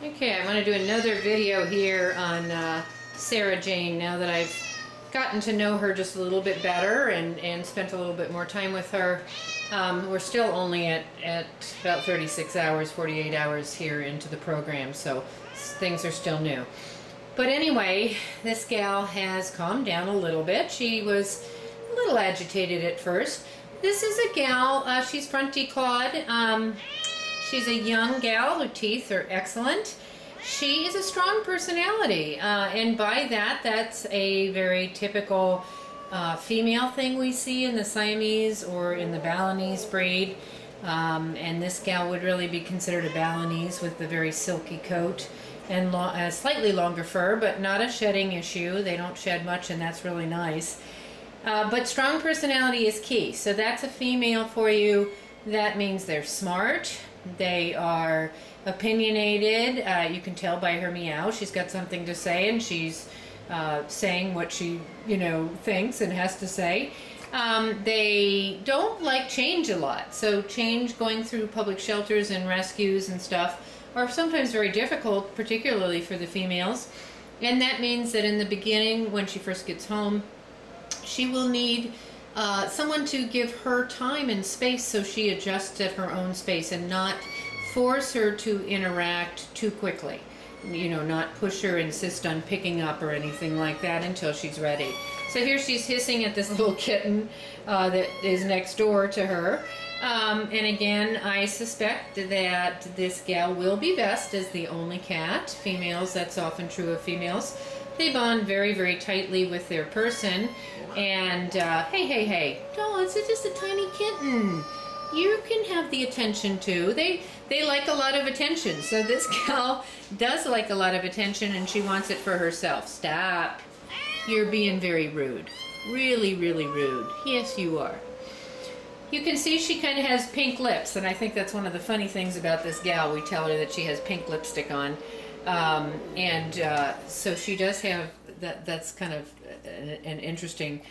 Okay, I want to do another video here on Sarah Jane now that I've gotten to know her just a little bit better and spent a little bit more time with her. We're still only at about 36 hours, 48 hours here into the program, so things are still new. But anyway, this gal has calmed down a little bit. She was a little agitated at first. This is a gal, she's front declawed. She's a young gal, her teeth are excellent. She is a strong personality, and by that, that's a very typical female thing we see in the Siamese or in the Balinese breed. And this gal would really be considered a Balinese with a very silky coat and slightly longer fur, but not a shedding issue. They don't shed much, and that's really nice. But strong personality is key. So that's a female for you. That means they're smart. They are opinionated. You can tell by her meow. She's got something to say, and she's saying what she, thinks and has to say. They don't like change a lot. So change, going through public shelters and rescues and stuff, are sometimes very difficult, particularly for the females. And that means that in the beginning, when she first gets home, she will need someone to give her time and space so she adjusts at her own space and not force her to interact too quickly. Not push her, insist on picking up or anything like that until she's ready. So here she's hissing at this little kitten that is next door to her. And again, I suspect that this gal will be best as the only cat. Females, that's often true of females. They bond very, very tightly with their person. And hey, don't, it's just a tiny kitten. You can have the attention too. They like a lot of attention. So this gal does like a lot of attention, and she wants it for herself. Stop. You're being very rude. Really, really rude. Yes, you are. You can see she kind of has pink lips, and I think that's one of the funny things about this gal. We tell her that she has pink lipstick on. So she does have that. That's kind of an interesting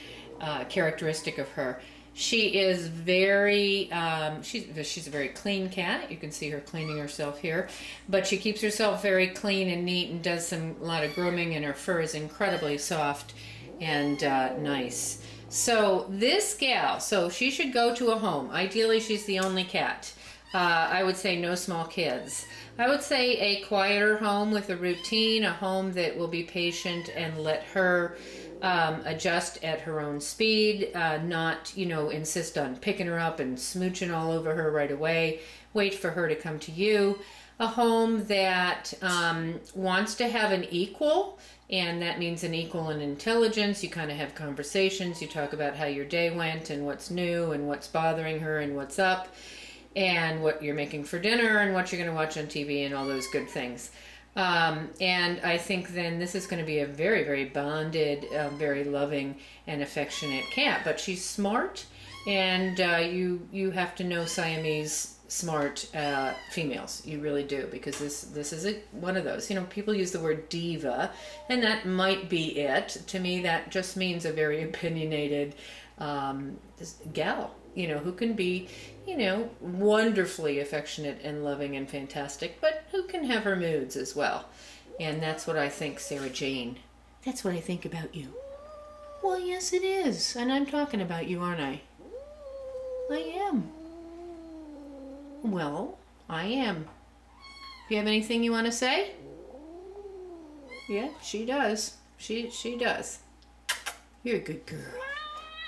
characteristic of her. She is very she's a very clean cat. You can see her cleaning herself here, but she keeps herself very clean and neat and does a lot of grooming, and her fur is incredibly soft and nice. So this gal, so she should go to a home. Ideally, she's the only cat. I would say no small kids. I would say a quieter home with a routine, a home that will be patient and let her adjust at her own speed, not, insist on picking her up and smooching all over her right away. Wait for her to come to you. A home that wants to have an equal, and that means an equal in intelligence. You kind of have conversations. You talk about how your day went and what's new and what's bothering her and what's up, and what you're making for dinner and what you're going to watch on TV and all those good things. And I think then this is going to be a very, very bonded, very loving and affectionate cat. But she's smart, and you have to know Siamese smart females. You really do, because this is one of those. People use the word diva, and that might be it. To me, that just means a very opinionated gal. Who can be, wonderfully affectionate and loving and fantastic, but who can have her moods as well. And that's what I think, Sarah Jane. That's what I think about you. Well, yes, it is. And I'm talking about you, aren't I? I am. Well, I am. Do you have anything you want to say? Yeah, she does. She does. You're a good girl.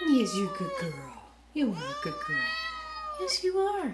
Yes, you're a good girl. You are a good girl. Yes, you are.